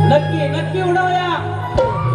नक्की नक्की उडवूया.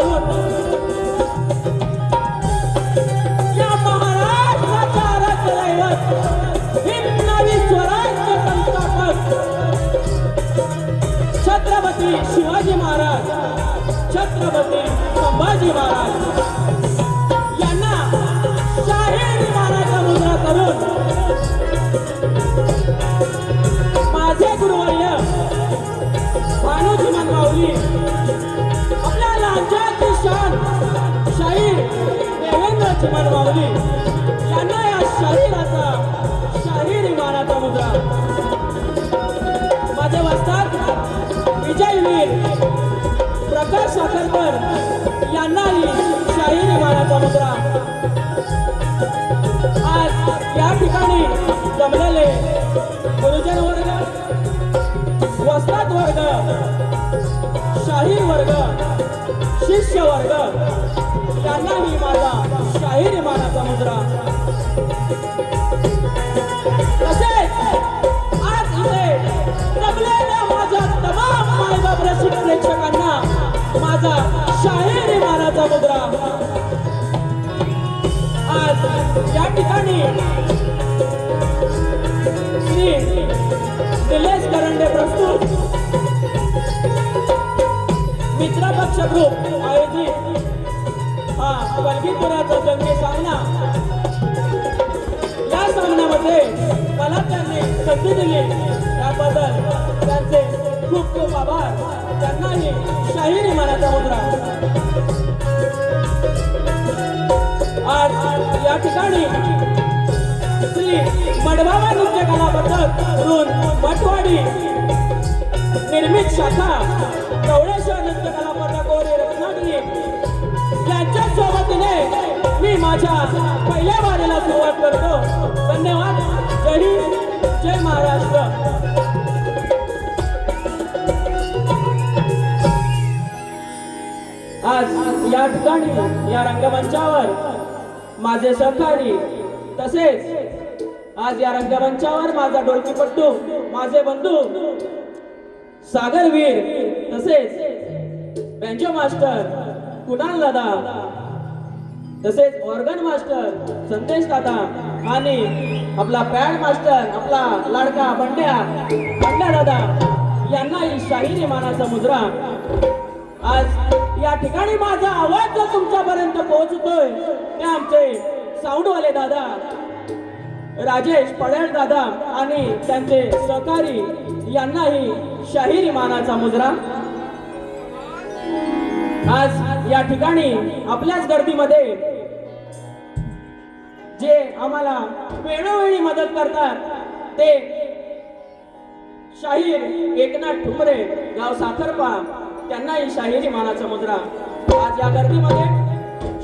करून या महाराष्ट्राचा रथदैवत हिंदवी स्वराज्य संस्थापक छत्रपती शिवाजी महाराज, छत्रपती संभाजी महाराज यांना शाही विमानाचा मुद्रा करून माझे गुरुवर्य भानुजी माऊली आपल्या लांजाची शान शाहीर देवेंद्र चिमण माऊली यांना या शाहिराचा शाही विमानाचा मुद्रा, माझे वस्ताद विजयवीर प्रकाश साखरकर यांनाही शाही विमानाचा मुद्रा। आज या ठिकाणी जमलेले गुरुजन वर्ग, वस्ताद वर्ग, शाहीर वर्ग, शिष्य वर्ग यांनाही माझा शाही विमानाचा मुद्रा। तसेच आज इथे जमलेल्या माझ्या तमाम मायबाप रसिक प्रेक्षकांना माझा शाही विमानाचा मुद्रा। आज या ठिकाणी श्री निलेश करंडे प्रस्तुत मित्र पक्ष ग्रुप आयोजित हा बलगीपुराचा जंगी सामना, या सामन्यामध्ये मला त्यांनी संधी दिली त्याबद्दल त्यांचे खूप खूप आभार। त्यांनाही शाही विमानाचा मुद्रा। आज या ठिकाणी श्री मडबाबा नृत्य कला पथक ऋण मठवाडी निर्मित शाखा चौडेश्वर नृत्य कला पथक ओरे रत्नागिरी यांच्या सोबतीने मी माझ्या पहिल्या वारीला सुरुवात करतो। धन्यवाद। जय हिंद, जय महाराष्ट्र। आज या ठिकाणी या रंगमंचावर माझे सहकारी, तसेच आज या रंगमंचावर माझा ढोलकीपट्टू, माझे बंधू सागरवीर, तसेच बँजो मास्टर कुणाल दादा, तसेच ऑर्गन मास्टर संदेश दादा आणि आपला पॅड मास्टर आपला लाडका बंड्या दादा यांनाही शाही विमानाचा मुद्रा। आज या ठिकाणी माझा आवाज जो तुमच्यापर्यंत पोहोचतोय ते आमचे साऊंडवाले दादा राजेश पडेल दादा आणि त्यांचे सहकारी यांनाही शाही विमानाचा मुद्रा। आज या ठिकाणी आपल्याच गर्दीमध्ये जे आम्हाला वेळोवेळी मदत करतात ते शाहीर एकनाथ ठुमरे गाव साखरपा त्यांनाही शाही विमानाचा मुद्रा। आज या गर्दीमध्ये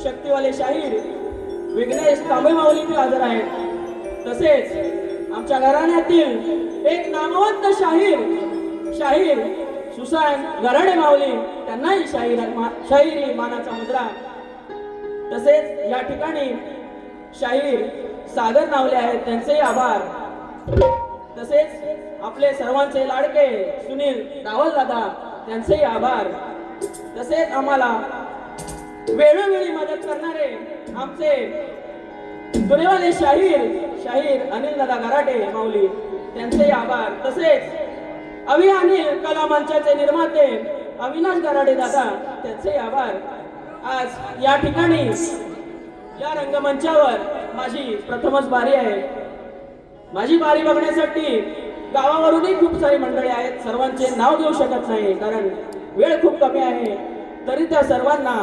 शक्तीवाले शाहीर विघ्नेश तांबे माऊली हजर आहेत। तसेच आमच्या घराण्यातील एक नामवंत शाहीर सुशांत गराडे माऊली त्यांनाही शाहिरी मानाचा मुद्रा। तसेच या ठिकाणी शाहीर सागर नावले आहेत त्यांचे आभार। तसेच आपले सर्वांचे लाडके सुनील रावल दादा त्यांचे आभार। तसेच आम्हाला वेळोवेळी मदत करणारे आमचे दुरेवाले शाहीर अनिल दादा गराटे माऊली त्यांचे आभार। तसेच अनिल कला मंचाचे निर्माते अविनाश गराडे दादा त्यांचे आभार। आज या ठिकाणी या रंगमंचावर माझी प्रथमच बारी आहे। माझी बारी बघण्यासाठी गावावरूनही खूप सारी मंडळी आहेत। सर्वांचे नाव घेऊ शकत नाही कारण वेळ खूप कमी आहे, तरी त्या सर्वांना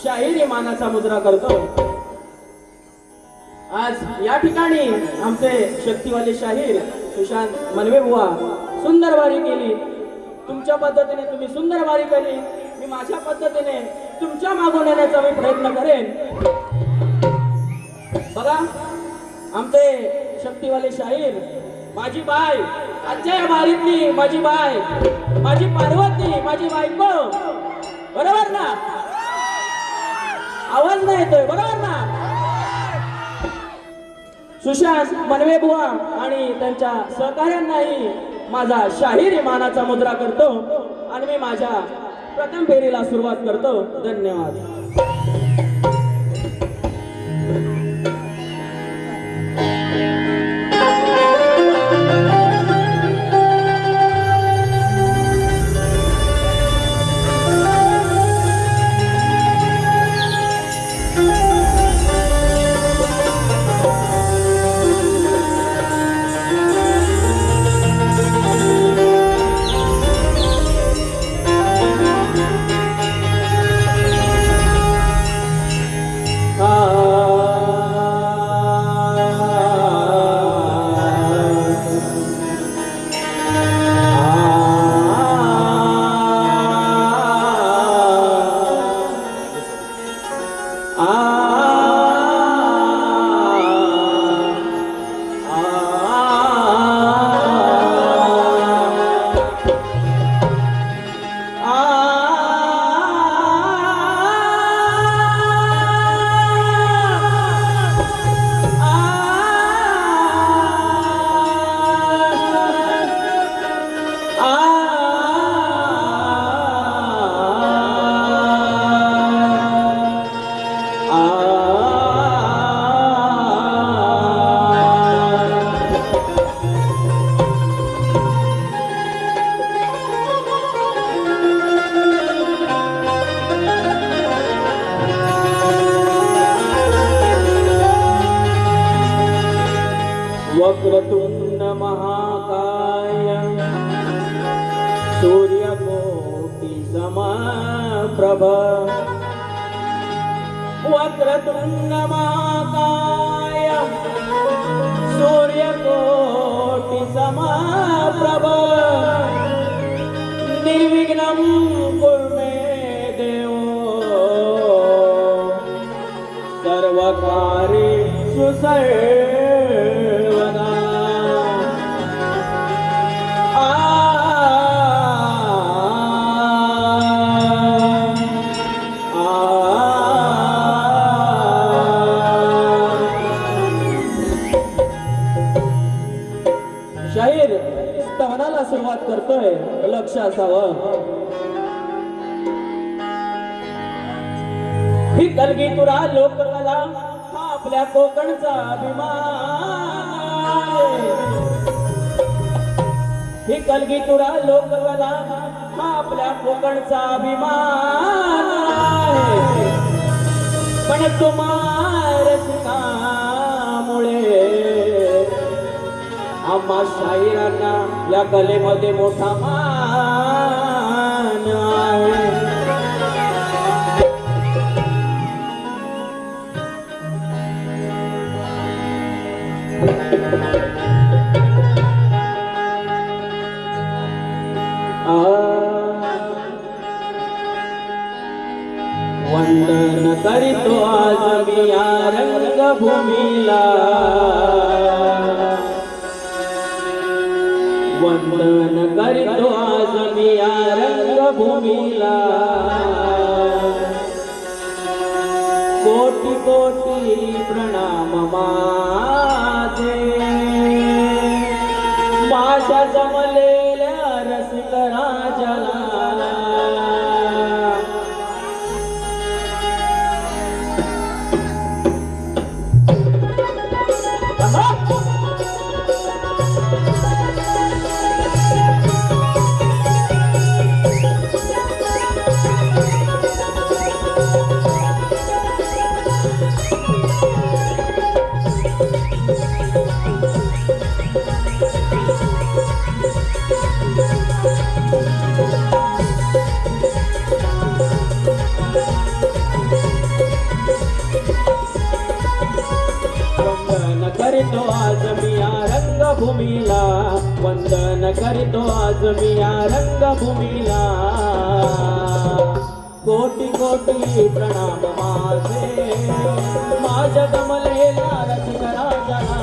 शाहीर मानाचा मुद्रा करतो। आज या ठिकाणी आमचे शक्तीवाले शाहीर सुशांत मनवे बुवा सुंदर वारी केली। तुमच्या पद्धतीने तुम्ही सुंदर वारी केली, मी माझ्या पद्धतीने तुमच्या मागून येण्याचा मी प्रयत्न करेन। बघा आमचे शक्तीवाले शाहीर माझी बाय, आजच्या या वारीतली माझी बाय, माझी पार्वती, माझी बायको, बरोबर ना? आवाज नाही येतोय, बरोबर ना? सुशांत मनवे बुवा आणि त्यांच्या सहकार्यांनाही माझा शाहीर मानाचा मुद्रा करतो आणि मी माझ्या प्रथम फेरीला सुरुवात करतो. धन्यवाद. वक्रतुंड महाकाय सूर्यकोटि समप्रभ वक्रतुंड महाकाय सूर्यकोटि समप्रभ निर्विघ्नं कुरु मे देव सर्वकार्येषु सर्वदा. शाहीर स्तवनाला सुरुवात करतोय. लक्ष असावं. ही कलगी तुरा लोककला हा आपल्या कोकणचा अभिमान. ही कलगी तुरा लोककला हा आपल्या कोकणचा अभिमान. पण तुम्हा रसिकामुळे आम्हा शाहिरांना या कलेमध्ये मोठा मान आहे. वंदन करीतो आज मी या रंगभूमीला. वंदन करीतो आज मी या रंगभूमीला. कोटी कोटी प्रणाम माझे माझ्या जमलेल्या रसिक राजाला. करीतो आज मी या रंगभूमीला. वंदन करीतो आज मी या रंगभूमीला. कोटी कोटी प्रणाम माझे माझ्या जमलेल्या रसिक राजाला.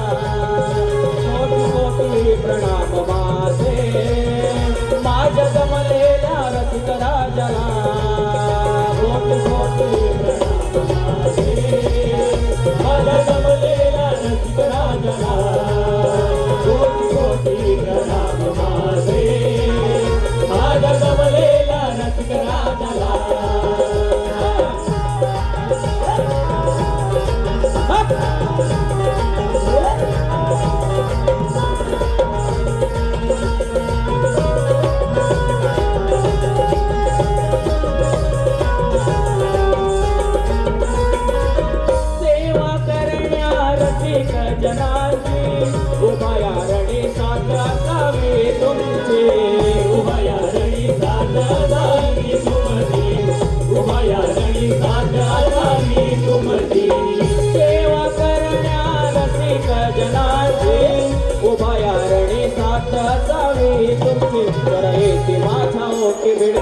कोटी कोटी प्रणाम माझे माझ्या जमलेल्या रसिक राजाला. कोटी कोटी प्रणाम माझे माझ्या जमलेल्या रसिक राजाला. कोटी कोटी प्रणाम माझे माझ्या जमलेल्या रसिक राजाला.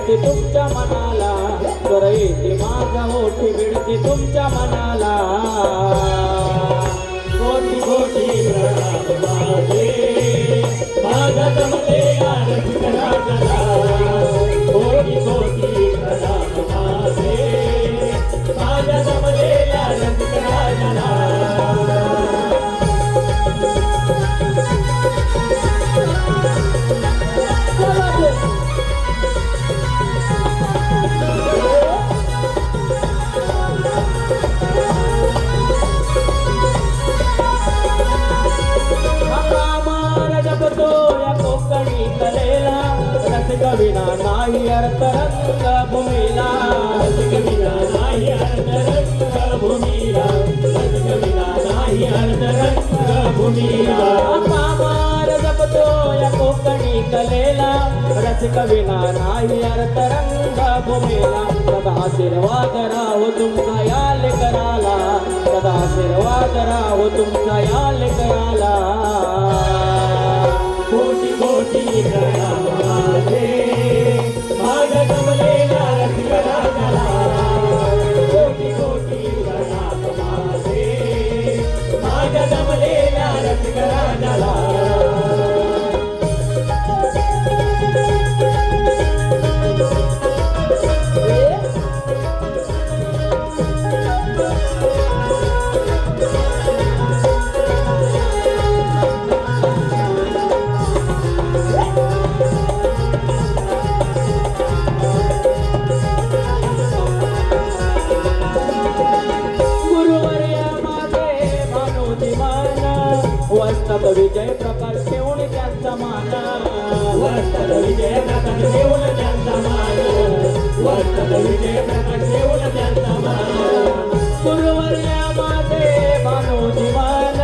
भिडते तुमच्या मनाला, स्वर येते माझा ओठी भिडते तुमच्या मनाला. कोटी कोटी प्रणाम माझे, माझा जमलेला रसिक राजाला. कोटी कोटी प्रणाम माझे, माझा जमलेला रसिक राजाला. विना नाही अर्थ रंग भूमीला, विना नाही अर्थ रंग भूमीला, विना नाही अर्थ रंग भूमीला. पामार जपतो या कोकणी कलेला, रसिक विना नाही अर्थ रंग भूमीला. सदा आशीर्वाद राहो तुमचा या लेकराला, सदा आशीर्वाद राहो तुमचा या लेकराला. कोटी कोटी प्रणाम माझे, माझा जमलेला रसिक राजाला. कोटी कोटी प्रणाम माझे, माझा जमलेला रसिक राजाला. वस्तात विजय प्रकाश ठेवून त्यांचा मान, वस्तात विजय प्रकाश ठेवून त्यांचा मान, वस्तात विजय प्रकाश ठेवून त्यांचा मान. गुरुवर्या माझे भानोजी मान,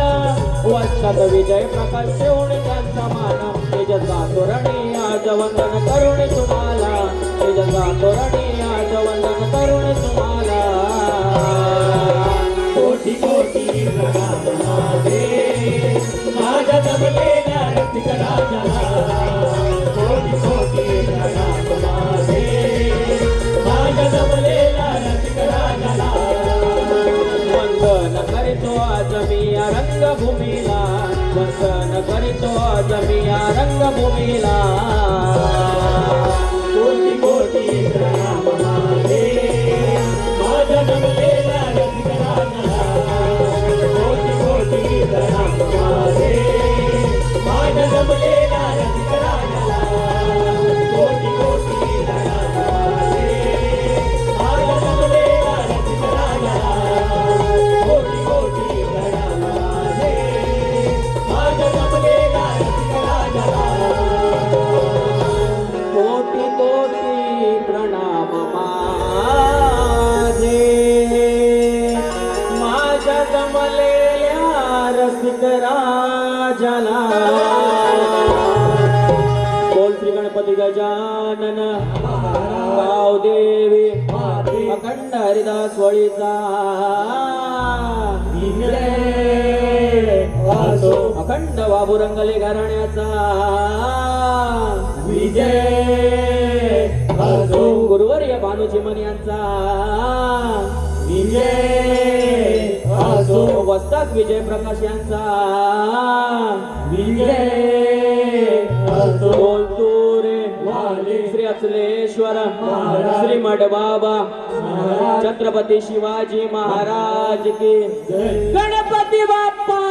वस्तात विजय प्रकाश ठेवून त्यांचा मान. तेजसा तोरणी आज वंदन करुणी तुम्हाला, तेजसा तोरणी आज वंदन करुणी तुम्हाला. कोटी कोटी प्रणाम माझे, माझा जमलेला रसिक राजाला. कोटी कोटी प्रणाम माझे, माझा जमलेला रसिक राजाला. वंदन करीतो आज मी या रंगभूमीला, वंदन करीतो आज मी या रंगभूमीला. कोटी कोटी प्रणाम माझे, माझा जमलेला रसिक राजाला. कोटी कोटी प्रणाम माझे, माझा जमलेला रसिक राजाला. कोटी कोटी प्रणाम माझे, माझा जमलेला रसिक राजाला. कोटी कोटी प्रणाम माझे, माझा जमलेला रसिक राजाला. कोटी कोटी प्रणाम माझे, माझ्या जमलेल्या रसिक राजाला. बोल श्री गणपती गजानन गावदेवी अखंड हरिदास वळीचा अखंड बाबू रंगले घराण्याचा विजय असो. गुरुवर्य भानुजी मन यांचा विजय असो. वस्ताद विजय प्रकाश यांचा विजय असो. बोलतो रे श्री अचलेश्वर श्री मडबाबा छत्रपती शिवाजी महाराज की गणपती बाप्पा.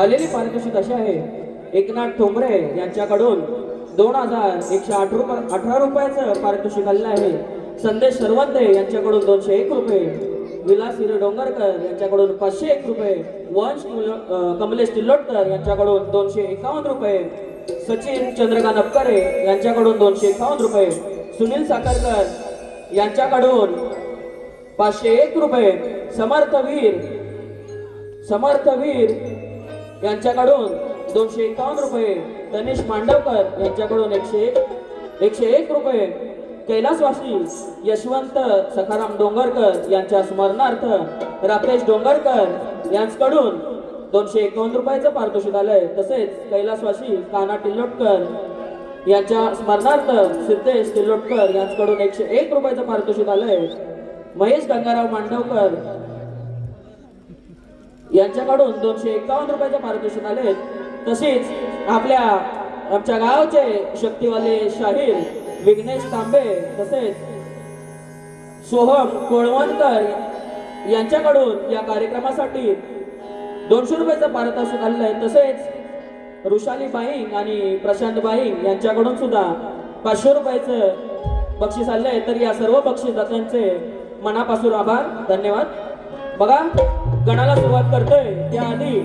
आलेली पारितोषिक अशी आहे. एकनाथ ठोंबरे यांच्याकडून 2118 रुपयाचं पारितोषिक आलेलं आहे. संदेश सरवंते यांच्याकडून 201 रुपये, विलास हिरे डोंगरकर यांच्याकडून 501 रुपये, वंश कमलेश तिल्लोटकर यांच्याकडून 251 रुपये, सचिन चंद्रकांत अपकरे यांच्याकडून 251 रुपये, सुनील साखरकर यांच्याकडून 501 रुपये, समर्थ वीर यांच्याकडून 251 रुपये, तनिष मांडवकर यांच्याकडून 101 रुपये, कैलासवासी यशवंत सखाराम डोंगरकर यांच्या स्मरणार्थ राकेश डोंगरकर यांच्याकडून 251 रुपयाचं पारितोषिक आलंय. तसेच कैलासवासी काना टिल्लोटकर यांच्या स्मरणार्थ सिद्धेश टिल्लोटकर यांच्याकडून 101 रुपयाचं पारितोषिक आलंय. महेश गंगाराव मांडवकर यांच्याकडून 251 रुपयाचे पारितोषिक आले. तसेच आमच्या गावचे शक्तीवाले शाहीर विघ्नेश तांबे तसेच सोहम कोळवणकर यांच्याकडून या कार्यक्रमासाठी 200 रुपयाचं पारितोषिक आलेलं आहे. तसेच रुशाली बाईंग आणि प्रशांत बाईंग यांच्याकडून सुद्धा 500 रुपयाचं बक्षीस आलेलं आहे. तर या सर्व बक्षीसदात्यांचे मनापासून आभार, धन्यवाद. बघा, गणाला सुरुवात करतोय त्याआधी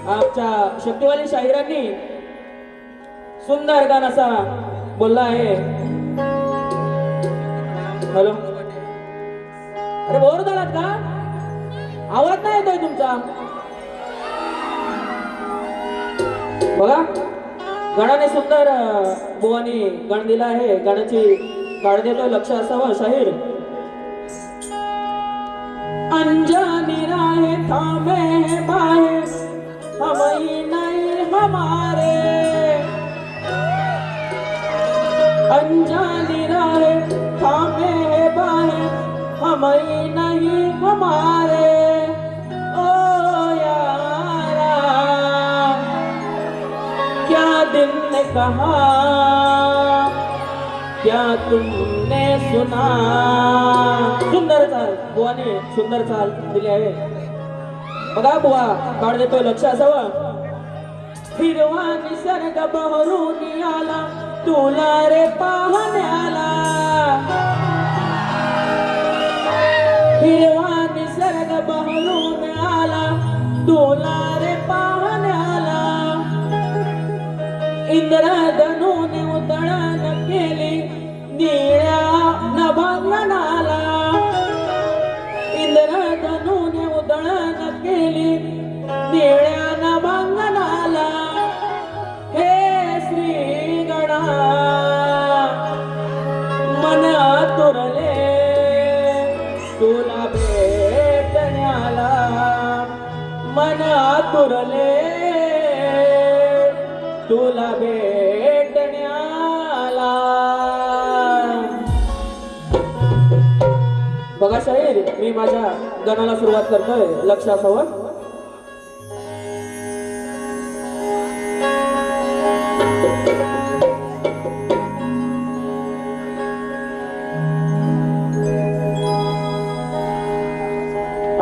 आमच्या शक्तीवाली शाहिरांनी सुंदर गाणं असा बोलला आहे. हॅलो, अरे बोर झालात का? आवाज नाही येतोय तुमचा. बघा, गणाने सुंदर बुवानी गण दिला आहे. गाण्याची काळ देतोय, लक्ष असावं. शाहीर अनजानी राहे थामे बाहे हमई नहीं हमारे, अनजानी राहे थामे बाहे हमई नहीं हमारे. ओ यारा क्या दिल ने कहा, क्या तुमने सुना. सुंदर चाल बुवाने सुंदर चाल दिली आहे. बघा बुवा काढ देतोय, लक्ष असावं. हिरवा निसर्ग बहरून आला तुला रे पाहण्याला, हिरवा निसर्ग बहरून आला तुला रे पाहण्याला. इंद्रधनुने उतळण केली निळ्या नभांगणाला, इंद्रधनुने उतळण केली निळ्या नभांगणाला. हे श्री गणा मन आतुरले तुला भेटण्याला, मन आतुरले तुला भेटण्याला. बघा शाहीर, मी माझ्या गाण्याला सुरुवात करतोय, लक्ष असावं.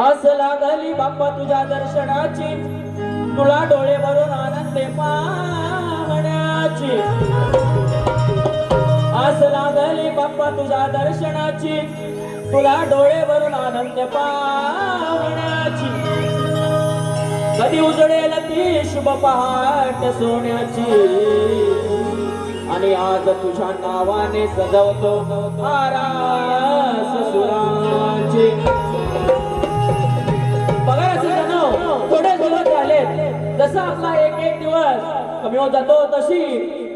आस लागली बाप्पा तुझ्या दर्शनाची, तुला डोळे भरून आनंदे पाहण्याची. आस लागली बाप्पा तुझ्या दर्शनाची, तुला डोळे भरून आनंद पाहण्याची. कधी उजळेल ती शुभ पहाट सोन्याची, आणि आज तुझ्या नावाने सजवतो आरास सुराची. बघा थोडे दिवस झाले, जसा आपला एक एक दिवस कमी होत जातो तशी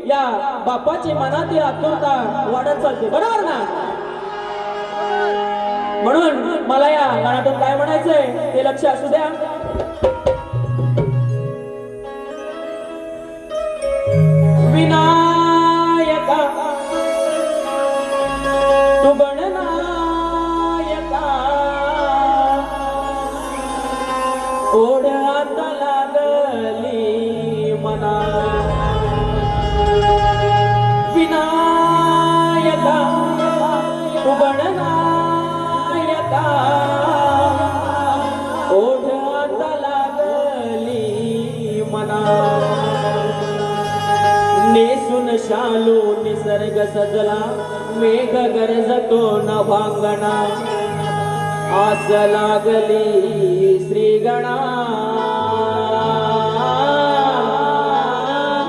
या बाप्पाची मनातील आतुरता वाढत चालते, बरोबर ना? म्हणून मला या गाण्यातून काय म्हणायचंय ते लक्ष असू द्या. विनायका तू गणनायका, ओढ्यात लागली मना. विनायका तू गणनायका, ओढ्यात लागली सजला मेघ गरजतो नभांगणा आस लागली श्रीगणा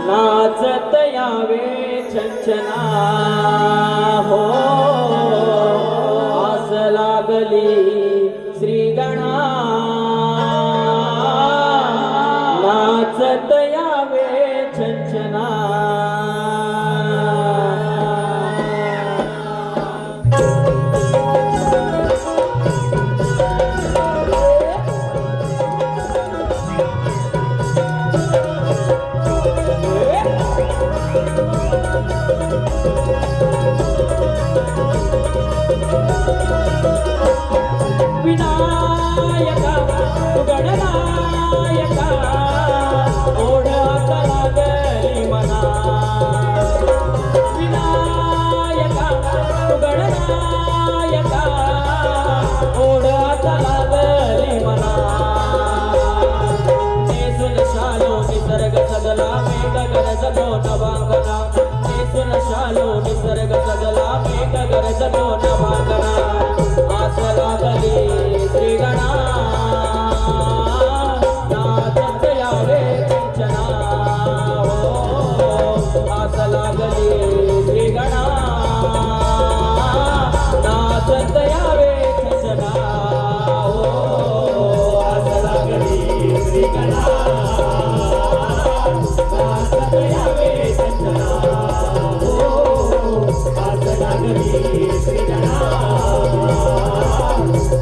नाचत यावे छंछना हो आस लागली श्रीगणा नाचत यावे छंछना विनायका गणनायका ओढत लागली मना विनायका गणनायका ओढत लागली मना नेसून शालो निसर्ग सजला मेघ गरजतो नभांगना नेसून शालो निसर्ग सजला मेघ गरजतो नभांगना आस लागली श्रीगणा नाचत यावे छंछना हो आस लागली श्रीगणा नाचत यावे छंछना हो आस लागली श्रीगणा नाचत यावे छंछना हो आस लागली श्रीगणा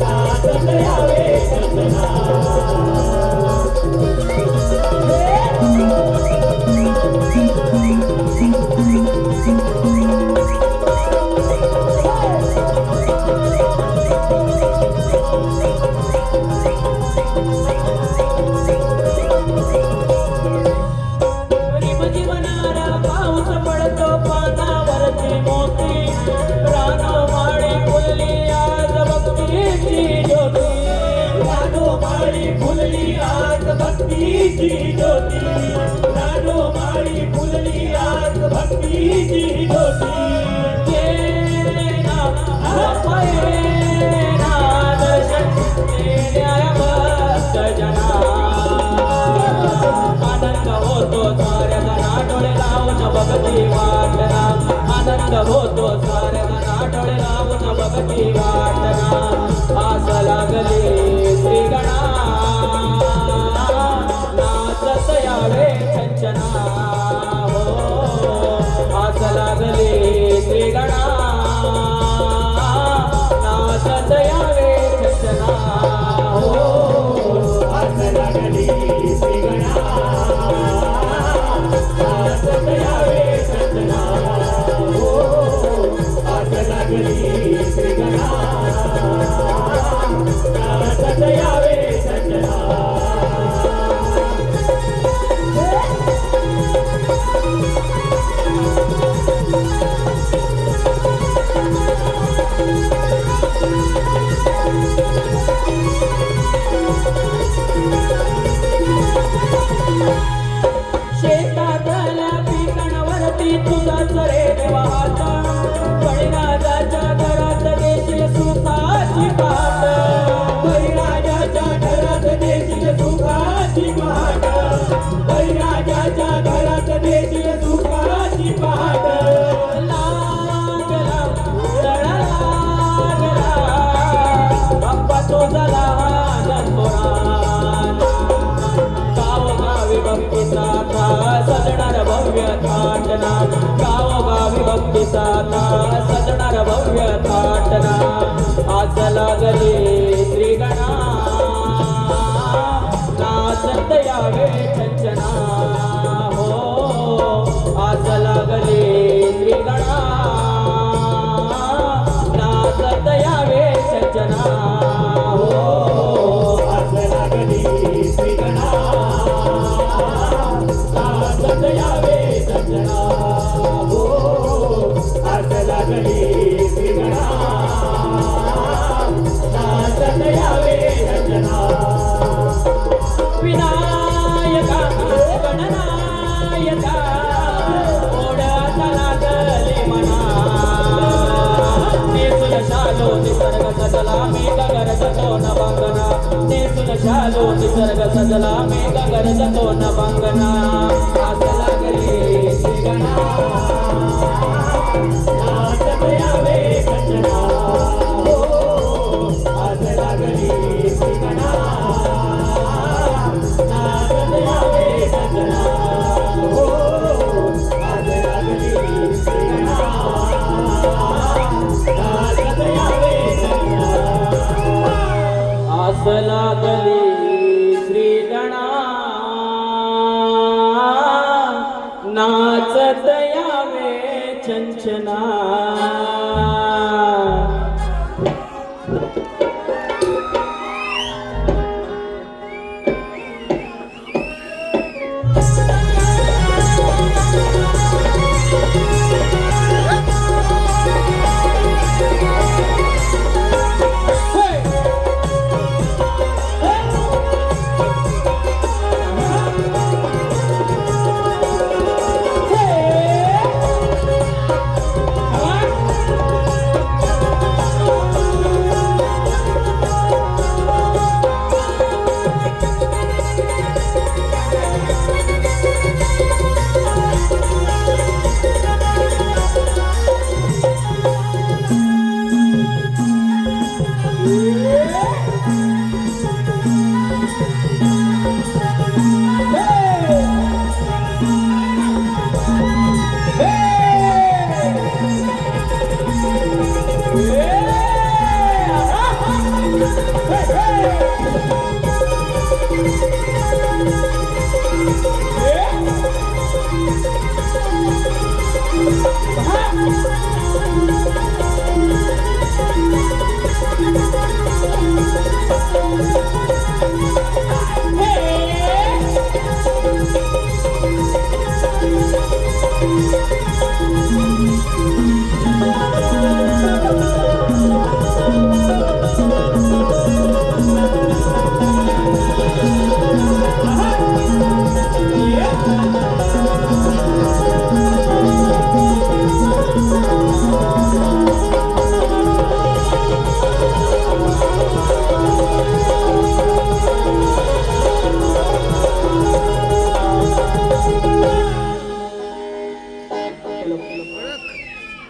नाचत यावे छंछना जीवनाला पाऊस पडतो पानावरती मोती रानो माळी फुलली आज भक्तीची ज्योती रानो माळी फुलली आज भक्तीची ज्योती रानो माळी फुलली आज भक्तीची ज्योती येना पायेना दर्शन देण्याया भक्त जना आनंद होतो साऱ्या जना डोळे लावून बघती वाटना आनंद होतो साऱ्या जना डोळे लावून बघती वाटना आस लागली श्रीगणा नाचत यावे छंछना हो आस लागली श्रीगणा नाचत यावे छंछना हो आस लागली श्रीगणा नाचत यावे छंछना हो आस लागली श्रीगणा नाचत यावे छंछना शेतातल्या पिकांवरती तुझाच रे वाहता बळीराजाच्या घरात देशील सुखाची पाट बळीराजाच्या घरात देशील सुखाची पाट बळीराजाच्या घरात देशील सुखाची पाट लागला रडा लागला बाप्पा तुझा लहान थोरान गावोगावी भक्तीचा सजणार भव्य थाटना गावोगावी भक्तीचा सजणार भव्य थाटना आज लागली श्रीगणा नाचत यावे छंछना हो आज लागली श्रीगणा नाचत यावे छंछना हो आज लागली श्रीगणा नाचत यावे छंछना हो आज लागली श्रीगणा नाचत आस लागली श्रीगणा नाचत यावे चंचना.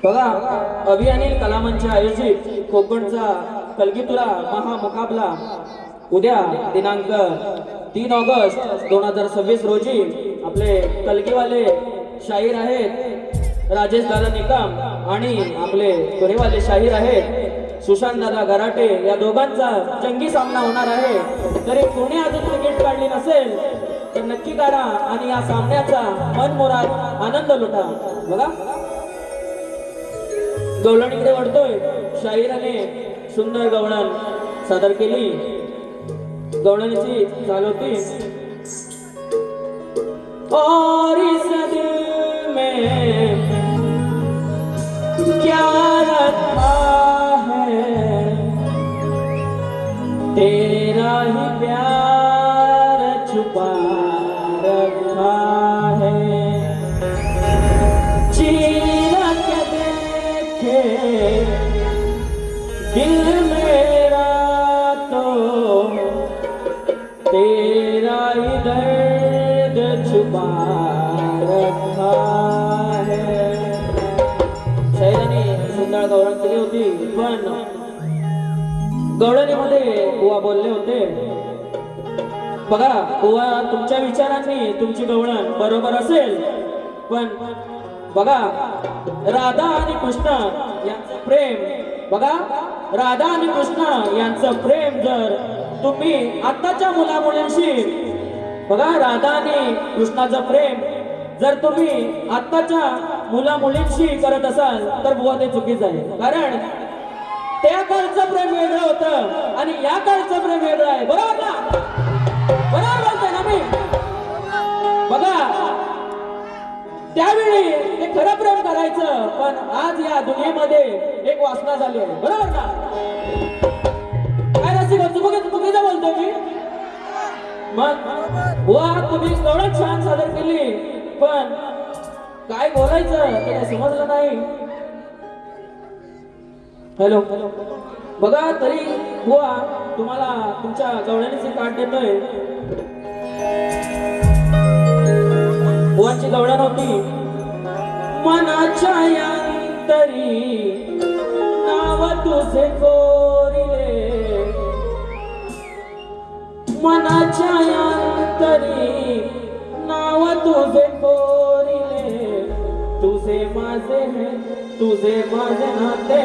बघा, अभियानिल कलामंच आयोजित कोकणचा कलगीतुरा महामुकाबला उद्या दिनांक 3 ऑगस्ट 2026 रोजी आपले कलगीवाले शाहीर आहेत राजेश दादा निकम आणि आपले कोरेवाले शाहीर आहेत सुशांत दादा गराटे. या दोघांचा जंगी सामना होणार आहे. तरी कोणी अजून तिकीट काढली नसेल तर नक्की काढा आणि या सामन्याचा मनमुराद आनंद लुटा. बघा, गवळण इकडे वाढतोय. शाहिराने सुंदर गवळण सादर केली. गवळणीची चाल होती. और इस दिल में क्या रखा है तेरा ही प्यार छुपा रखा है. चीरा के देखे दिल मेरा तो तेरा ही दर्द छुपा रखा है. शाहिराने सुंदर गवळण केली होती. पण गवळणीमध्ये बुवा बोलले होते. बघा बुवा, तुमच्या विचारांनी तुमची गवळण बरोबर असेल, पण बघा राधा आणि कृष्ण यांचं प्रेम, बघा राधा आणि कृष्ण यांचं प्रेम जर तुम्ही आताच्या मुलामुलींशी, बघा राधा आणि कृष्णाचं प्रेम जर तुम्ही आताच्या मुला मुलींशी करत असाल तर बुवा ते चुकीचं आहे. कारण त्या काळचं प्रेम वेगळं होतं आणि या काळचं प्रेम वेगळं आहे. बरोबर ना? बरोबर बोलतोय ना मी? बघा, त्यावेळी ते खरं प्रेम करायचं, पण आज या दुनियेमध्ये एक वासना झाली आहे. बरोबर ना? काय रसिक चुकीचं बोलतोय मी? मग बुवा तुम्ही एवढं छान सादर केली, पण काय बोलायचं ते काय समजलं नाही. हॅलो, बघा तरी बुवा तुम्हाला तुमच्या गवळणीचे कार्ड देतोय. बुवांची गवळण होती. मनाच्या अंतरी नाव तुझे कोरिले, मनाच्या अंतरी नाव तुझे कोरिले, तुझे माझे है तुझे माझे नाते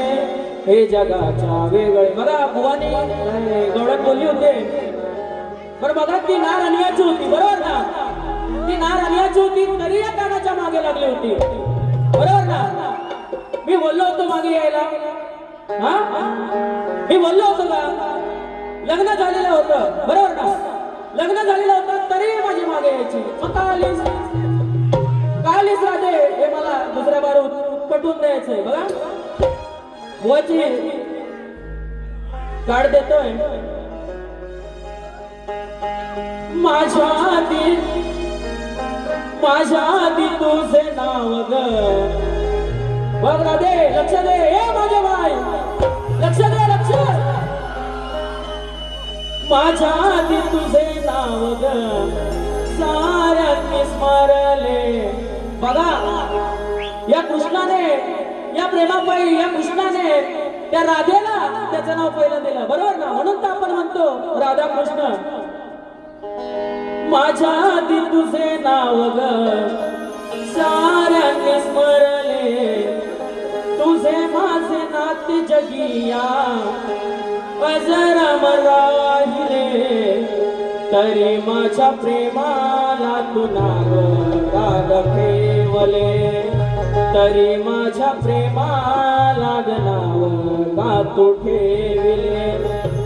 हे जगाच्या वेगळे. बघा बुवानी गवळण बोलली होते. बरं बघा ती नार अनियाची होती, बरोबर ना? ती नार अनियाची होती तरी या कानाच्या मागे लागली होती, बरोबर ना? मी बोललो होतो मागे यायला, हा? मी बोललो होतो का? लग्न झालेलं होतं, बरोबर ना? लग्न झालेलं होतं तरी माझी मागे यायची. कालीस कालीस राधे हे मला दुसऱ्या बार पटवून द्यायचंय. बघा बुवाची कार्ड देतोय. माझ्या आधी तुझे नाव ग. बघ राधे, लक्ष दे. ए माझे बाय, लक्ष दे, लक्ष. माझ्या आधी तुझे नाव ग साऱ्यांनी स्मरले. बघा या कृष्णाने, या प्रेमापायी या कृष्णाने त्या राधेला त्याचं नाव पहिलं दिलं, बरोबर ना? म्हणून तर आपण म्हणतो राधा कृष्ण. माझ्या आधी तुझे नाव ग साऱ्यांनी स्मरले. तुझे माझे नाते जगिया अजर राहिले. तरी माझ्या प्रेमाला तू नाव राग ठेवले. तरी माझ्या प्रेमाला नाव का तू ठेवले.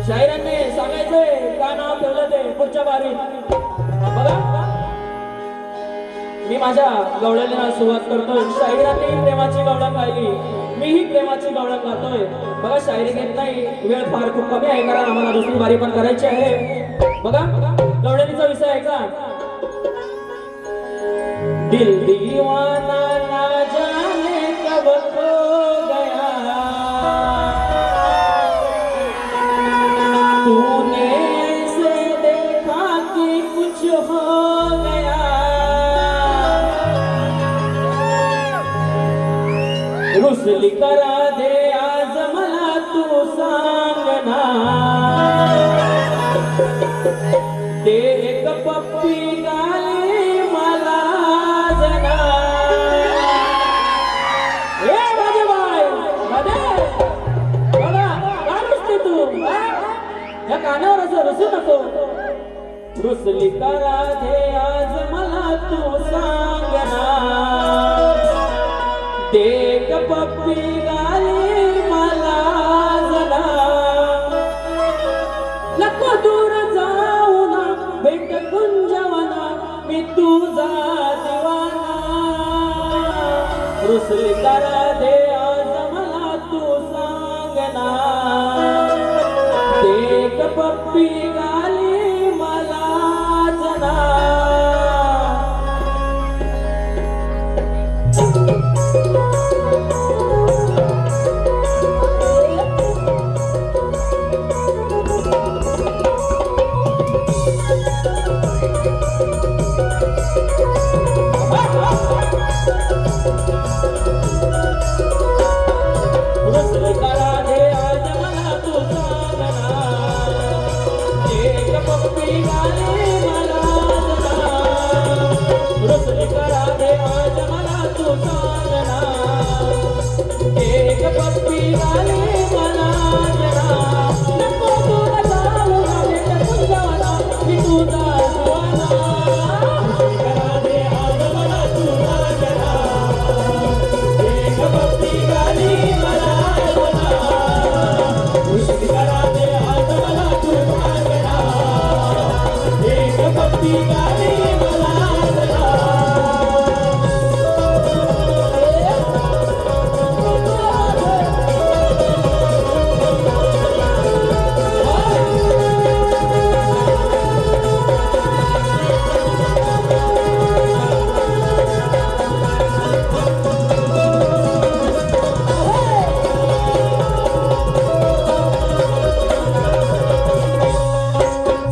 शायरांनी सांगायचंय का नाव ठेवलं ते पुढच्या बारीत. बघा मी माझ्या गवळणीला सुरुवात करतोय. शायरांनी प्रेमाची गवळण गायली, मीही प्रेमाची गवळण गातोय. बघा शायरी घेत नाही, वेळ फार खूप कमी आहे, कारण आम्हाला दुसरी बारी पण करायची आहे. बघा गवळणीचा विषय आहे का? दिल दीवाना ना जाने कब खो गया. तूने ऐसे देखा कि कुछ हो गया. रुसली करा दे आज मला तू सांगना. दे एक पप्पी गाली मला जना. ए माझे बाय, राधे, बघा काय रुसते तू? या कानावर असं रुसू नको. रुसली करा दे आज मला तू सांगना. देख पप्पी गाली मला जना. नको दूर जाऊ ना भेट कुंजवना. मी तुझा दिवाना. रुसली करा दे आज मला तू सांगना. देख पप्पी गाली मला जना. रुसली करा दे आज मला तू सांगना. एक पप्पी गाली मला जना. रुसली करा दे आज मला तू सांगना. एक पप्पी गाली मला जना. नको दूर जाऊ ना भेट कुंजवना. मी तुझा दिवाना. रुसली करा दे आज मला तू सांगना. एक पप्पी गाली मला जना. रुसली करा दे आज मला तू सांगना. एक पप्पी गाली मला जना.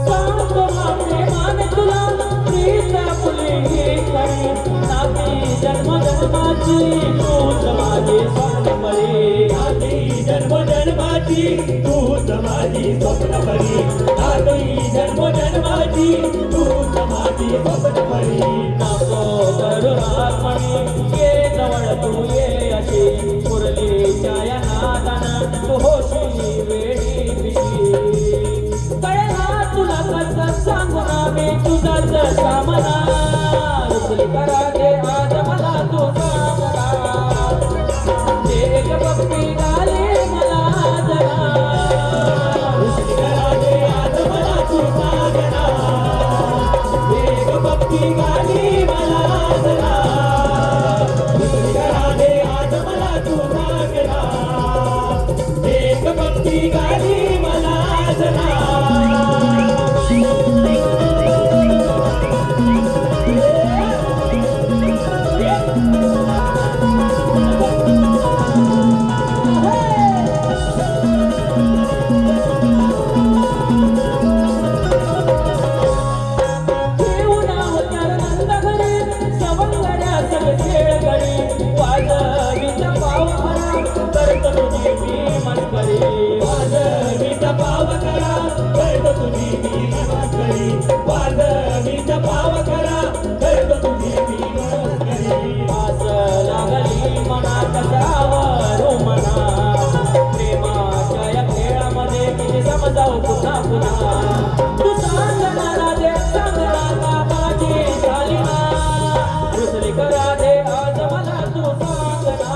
सांगतो हा प्रेमाने तुला प्रीत आपली खरी. नाती जन्म जन्माची तूच माझी स्वप्नपरी. नाती जन्म जन्माची तूच माझी स्वप्नपरी. नाती जन्म जन्माची तूच माझी स्वप्नपरी. नको करू राखणी. ये जवळ तू ये अशी मुरलीच्या या नादानं. तू तुझाच सामना रुसली का राधे आज मला तू सांगना एक भक्ती गाली मला जरा रुसली का राधे आज मला तू सांगना एक भक्ती गाली मला जरा रुसली का राधे आज मला तू सांगना एक भक्ती गाली मला जरा घेऊन होत्या नंद घरी सवंगड्या सगळे खेळ घरी वाजवीचा पाव खरा करत तुझी मी मस्करी वाजवीचा पाव करा करतो तुझी मी नमस्कारी वाजवीचा पाव करा करतो तुझी मी नमस्कारी आस लागली मनात जावरू म्हणा प्रेमाच्या या खेळामध्ये किती समजावं पुन्हा पुन्हा तू सांगणारा दे सांगणा का माझी झाली ना रुसली करा दे आज मला तू सांगना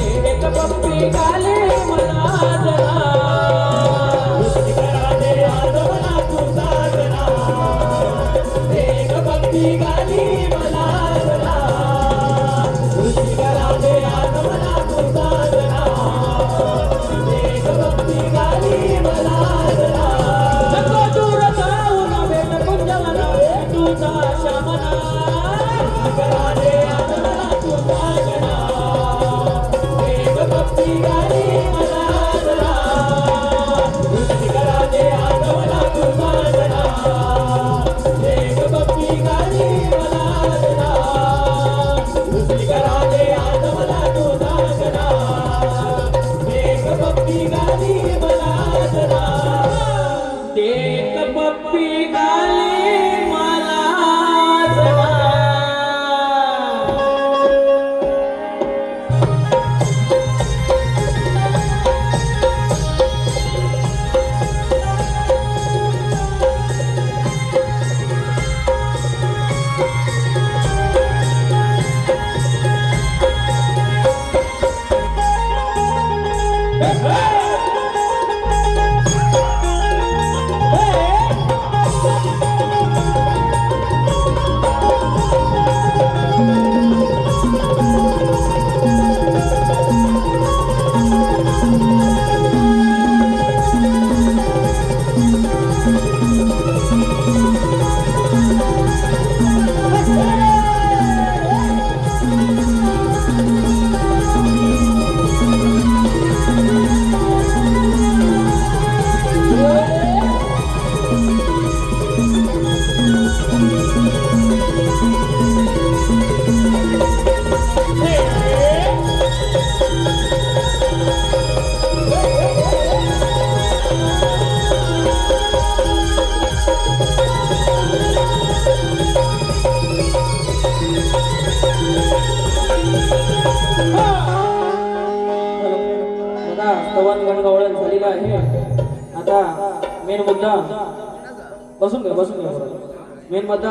एक पप्पी गाली मला जरा रुसली का राधे आज मला तू सांगना एक भक्ती गाली मला जरा रुसली का राधे आज मला तू सांगना एक भक्ती गाली मला जरा नको दूर जाऊ ना भेट कुंजवना तुझा श्यामना राधे आज मला तू सांगना एक भक्ती गाली मला जरा रुसली का राधे आज मला तू सांगना एक भक्ती गाली मला जरा रुसली का राधे आज मला तू सांगना एक भक्ती गाली मला जरा एक पप्पी गाली मला जरा बघा स्तवन गणगवळण झालेलं आहे. आता मेन मुद्दा बसून घ्या मेन मुद्दा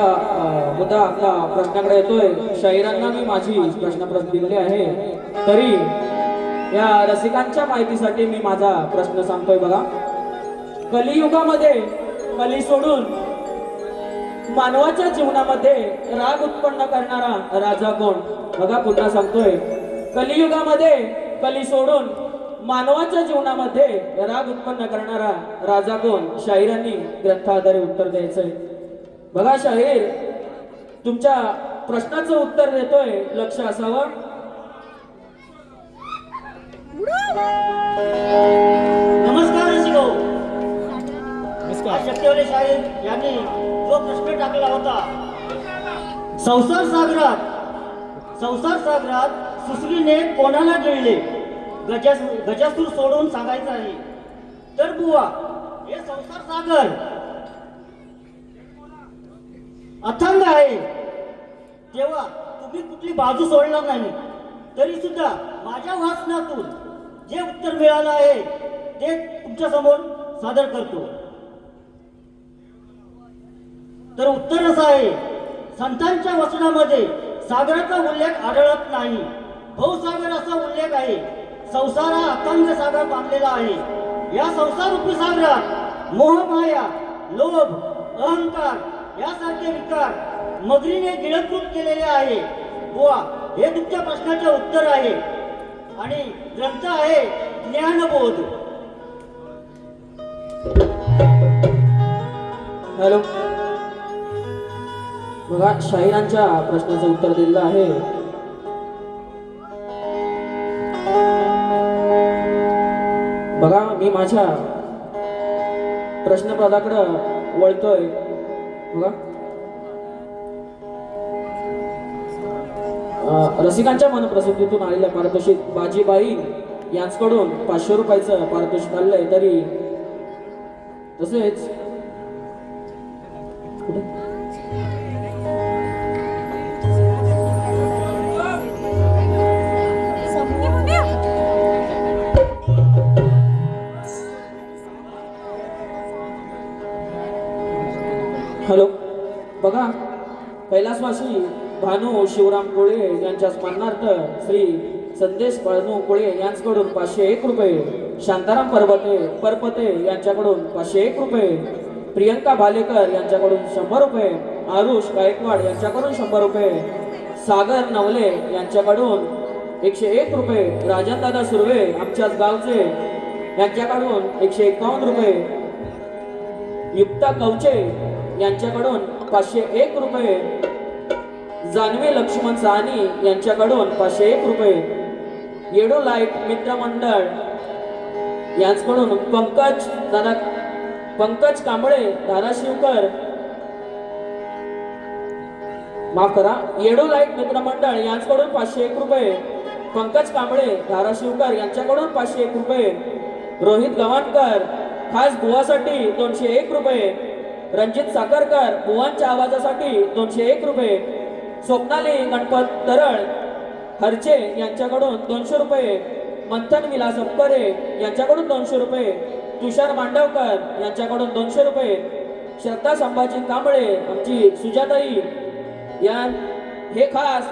आपला प्रश्नाकडे येतोय. शाहिरांना मी माझी प्रश्न दिलेली आहे, तरी या रसिकांच्या माहितीसाठी मी माझा प्रश्न सांगतोय. बघा, कलियुगामध्ये कली सोडून मानवाच्या जीवनामध्ये राग उत्पन्न करणारा राजा कोण? बघा पुन्हा सांगतोय, कलियुगामध्ये कली सोडून मानवाच्या जीवनामध्ये राग उत्पन्न करणारा राजा कोण? शाहिरांनी ग्रंथाधारे उत्तर द्यायचंय. बघा शाहीर तुमच्या प्रश्नाचं उत्तर देतोय, लक्ष असावं. नमस्कार रसिको. शक्तिवले शाहीर यांनी जो प्रश्न टाकला होता, संसार सागरात सुसरीने कोणाला गिळले? गजासूर सोडून सांगायचं आहे. तर बुवा, हे संसार सागर अथांग आहे. तेव्हा तुम्ही कुठली बाजू सोडणार नाही. तरी सुद्धा माझ्या वाचनातून जे उत्तर मिळालं आहे ते तुमच्या समोर सादर करतो. तर उत्तर असं आहे, संतांच्या वचनामध्ये सागराचा उल्लेख आढळत नाही. भवसागर असा उल्लेख आहे. संसार हा अथांग सागर बांधलेला आहे. या संसाररूपी सागरात मोहमाया, लोभ, अहंकार यासारखे विकार मगरीने गिळंकृत केलेले आहे. बुवा, हे तुमच्या प्रश्नाचे उत्तर आहे. आणि ग्रंथ आहे ज्ञानबोध. हॅलो, बघा शाहिरांच्या प्रश्नाचं उत्तर दिलेलं आहे. बघा मी माझ्या प्रश्नपदाकडे वळतोय. बघा रसिकांच्या मनप्रसिद्धीतून आलेल्या पारितोषिक बाजीबाई यांच्याकडून 500 रुपयाचं पारितोषिक आलंय. तरी तसेच हॅलो, बघा कैलासवासी भानू शिवराम कोळे यांच्या स्मरणार्थ श्री संदेश भानू कोळे यांच्याकडून 501 रुपये, शांताराम परपते यांच्याकडून 501 रुपये, प्रियंका भालेकर यांच्याकडून 100 रुपये, आरुष गायकवाड यांच्याकडून 100 रुपये, सागर नवले यांच्याकडून 101 रुपये, राजनदादा सुर्वे आमच्याच गावचे यांच्याकडून 151 रुपये, युक्ता कवचे यांच्याकडून 501 रुपये, जानवी लक्ष्मण साहनी यांच्याकडून 501 रुपये, येडो लाईट मित्रमंडळ यांच्याकडून पंकज कांबळे धाराशिवकर, माफ करा, येडो लाईट मित्रमंडळ यांच्याकडून 501 रुपये, पंकज कांबळे धाराशिवकर यांच्याकडून 501 रुपये, रोहित गव्हाणकर खास बुवासाठी 201 रुपये, रणजित साखरकर बुवांच्या आवाजासाठी 201 रुपये, स्वप्नाली गणपत तरळ हरचे यांच्याकडून 200 रुपये, मंथन विलास अपकरे यांच्याकडून 200 रुपये, तुषार मांडवकर यांच्याकडून 200 रुपये, श्रद्धा संभाजी कांबळे आमची सुजाताई या हे खास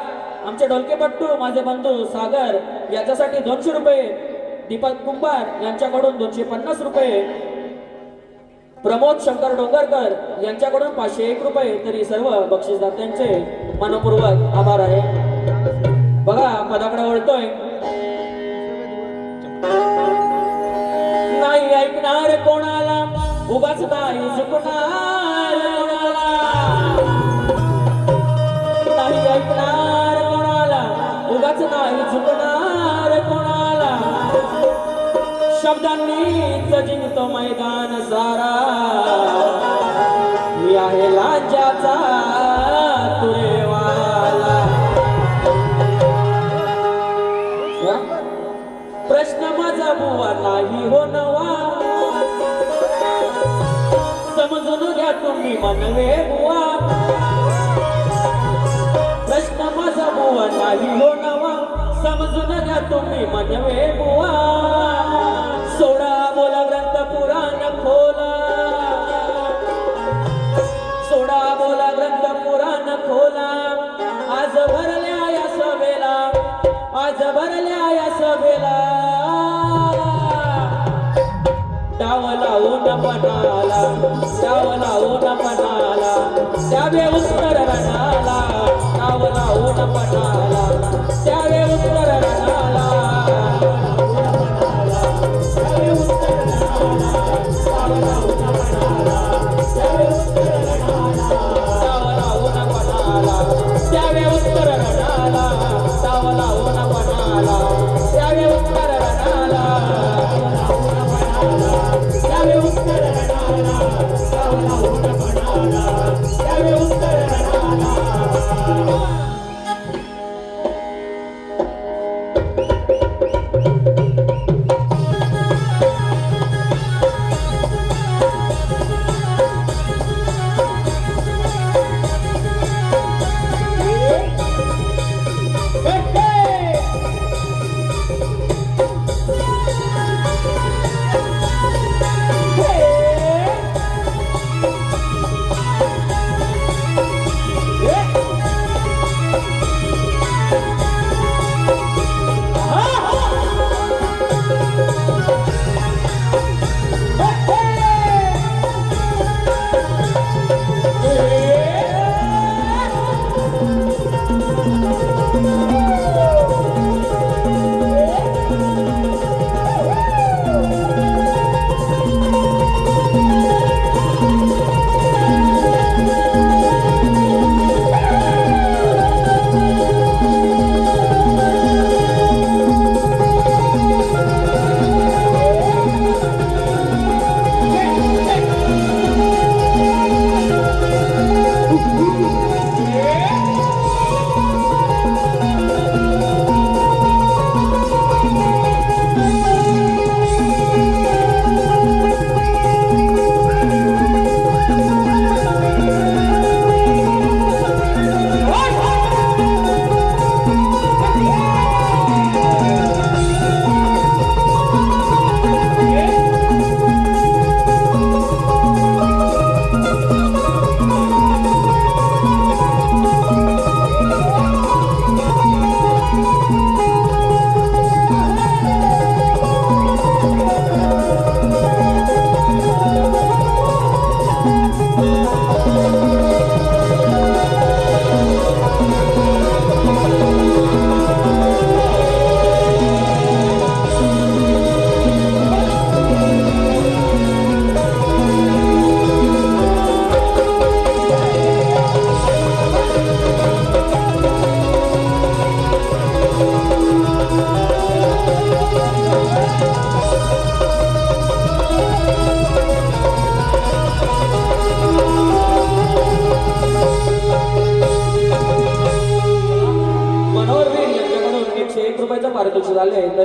आमचे ढोलकेपट्टू माझे बंधू सागर याच्यासाठी 200 रुपये, दीपक कुंभार यांच्याकडून 250 रुपये, प्रमोद शंकर डोंगरकर यांच्याकडून 501 रुपये. तरी सर्व बक्षीसदात्यांचे मनपूर्वक आभार आहे. बघा पदाकडे वळतोय. नाही ऐकणार कोणाला, उगाच नाही झुकणार कोणाला, नाही ऐकणार कोणाला, उगाच नाही झुकणार कोणाला, शब्दांनीच जिंकतो मैदान सारा, मी आहे लांजाचा तुरेवाला. प्रश्न माझा बुवा नाही हो नवा, समजून घ्या तुम्ही मनवे बुवा, प्रश्न माझा बुवा नाही हो नवा, समजून घ्या तुम्ही मनवे बुवा. सोडा बोला ग्रंथ पुराण खोला, सोडा बोला ग्रंथ पुराण खोला, आज भरल्या या सभेला, आज भरल्या या सभेला, डाव लावून पणाला, डाव लावून पणाला, त्यावे उत्तर रणाला, डाव लावून पणाला, त्यावे उत्तर रणाला, त्यावे उत्तर रणाला, डाव लावून पणाला, त्यावे उत्तर रणाला, डाव लावून पणाला, त्यावे उत्तर रणाला, डाव लावून पणाला, त्यावे उत्तर रणाला, त्यावे उत्तर रणाला, डाव लावून पणाला, त्यावे उत्तर रणाला. रुपयाचं पारितोषिक आले तर